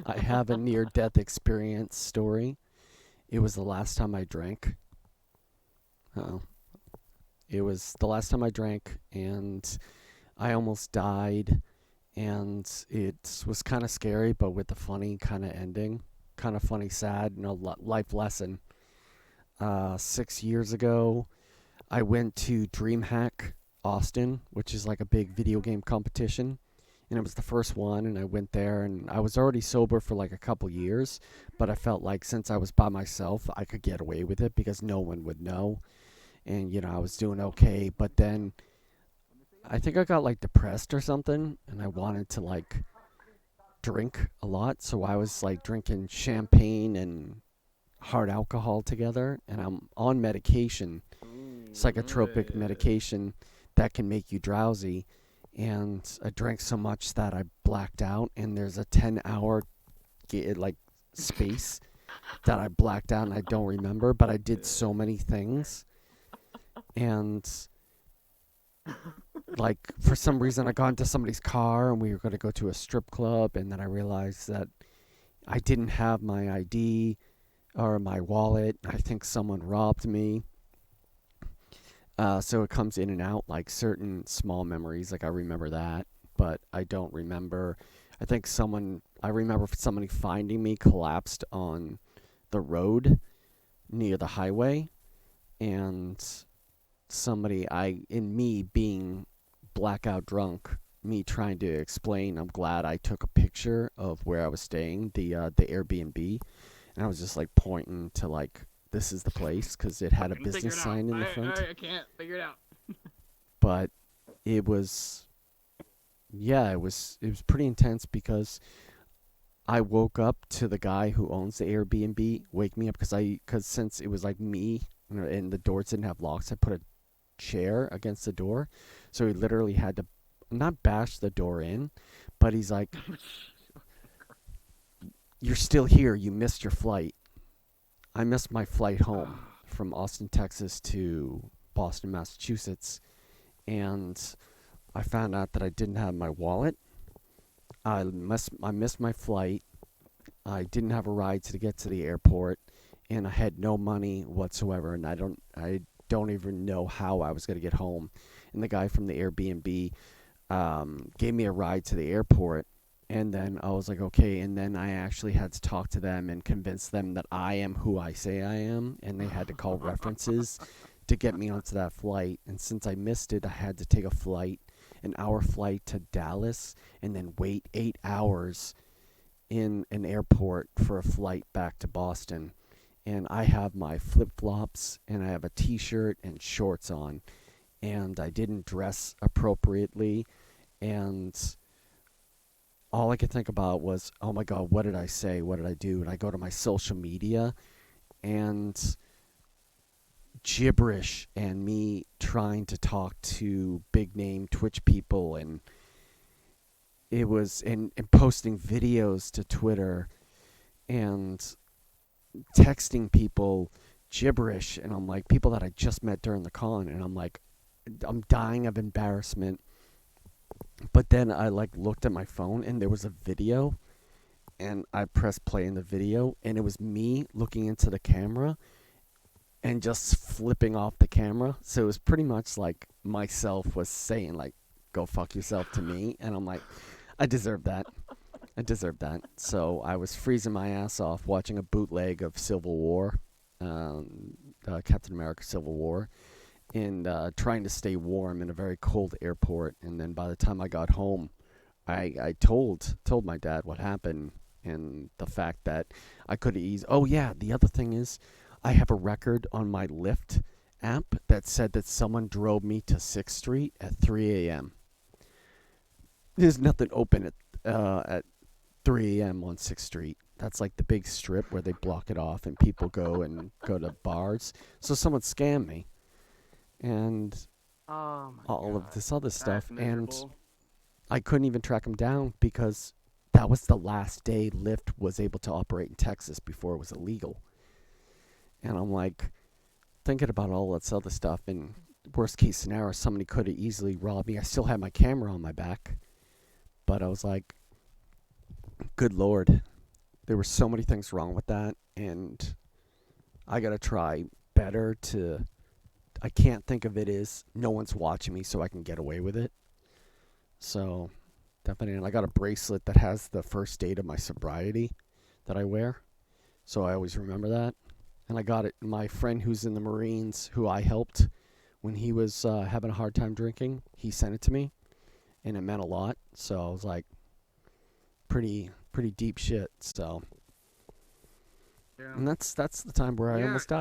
I have a near-death experience story. It was the last time I drank. Uh, it was the last time I drank, and I almost died. And it was kind of scary, but with a funny kind of ending, kind of funny, sad, life lesson. 6 years ago, I went to DreamHack Austin, which is like a big video game competition, and it was the first one. And I went there, and I was already sober for like a couple years, but I felt like since I was by myself, I could get away with it because no one would know, and I was doing okay. But then I think I got like depressed or something, and I wanted to like drink a lot, so I was like drinking champagne and hard alcohol together, and I'm on medication, psychotropic Ooh. medication that can make you drowsy. And I drank so much that I blacked out, and there's a 10-hour like space that I blacked out and I don't remember, but I did so many things. And like for some reason I got into somebody's car and we were going to go to a strip club, and then I realized that I didn't have my ID or my wallet. I think someone robbed me. So it comes in and out like certain small memories. Like I remember that, but I don't remember. I remember somebody finding me collapsed on the road near the highway, and in me being blackout drunk, me trying to explain, I'm glad I took a picture of where I was staying, the Airbnb, and I was just like pointing to like this is the place because it I had a couldn't figure business it out. sign in the I, front. I I can't figure it out. But it was yeah, it was pretty intense because I woke up to the guy who owns the Airbnb wake me up because since it was like me, and the doors didn't have locks, I put a chair against the door, so he literally had to not bash the door in, but he's like, "You're still here. You missed your flight." I missed my flight home from Austin, Texas to Boston, Massachusetts, and I found out that I didn't have my wallet. I missed my flight. I didn't have a ride to get to the airport, and I had no money whatsoever. And I don't even know how I was gonna get home. And the guy from the Airbnb gave me a ride to the airport, and then I was like, okay. And then I actually had to talk to them and convince them that I am who I say I am, and they had to call references to get me onto that flight. And since I missed it, I had to take an hour flight to Dallas, and then wait 8 hours in an airport for a flight back to Boston. And I have my flip flops and I have a t shirt and shorts on, and I didn't dress appropriately. And all I could think about was, oh my God, what did I say? What did I do? And I go to my social media, and gibberish and me trying to talk to big name Twitch people, and it was and posting videos to Twitter and texting people gibberish. And I'm like, people that I just met during the con, and I'm like, I'm dying of embarrassment. But then I like looked at my phone and there was a video, and I pressed play in the video, and it was me looking into the camera and just flipping off the camera. So it was pretty much like myself was saying like, "Go fuck yourself" to me, and I'm like, I deserve that. I deserve that. So I was freezing my ass off watching a bootleg of Civil War, Captain America Civil War, and trying to stay warm in a very cold airport. And then by the time I got home, I told my dad what happened, and the fact that I could have eased. Oh yeah, the other thing is, I have a record on my Lyft app that said that someone drove me to 6th Street at 3 a.m. There's nothing open at 3 a.m. on 6th Street. That's like the big strip where they block it off and people go to bars. So someone scammed me and Oh my all of god. this other That's stuff, and miserable. I couldn't even track him down because that was the last day Lyft was able to operate in Texas before it was illegal. And I'm like thinking about all this other stuff, and worst case scenario, somebody could have easily robbed me. I still had my camera on my back, but I was like, good lord. there were so many things wrong with that, and I gotta try better to. I can't think of it as no one's watching me, so I can get away with it. So definitely, and I got a bracelet that has the first date of my sobriety that I wear, so I always remember that. And I got it. My friend who's in the Marines, who I helped when he was having a hard time drinking, he sent it to me, and it meant a lot. So I was like, pretty deep shit. So, Yeah. and that's the time where I Yeah. almost died.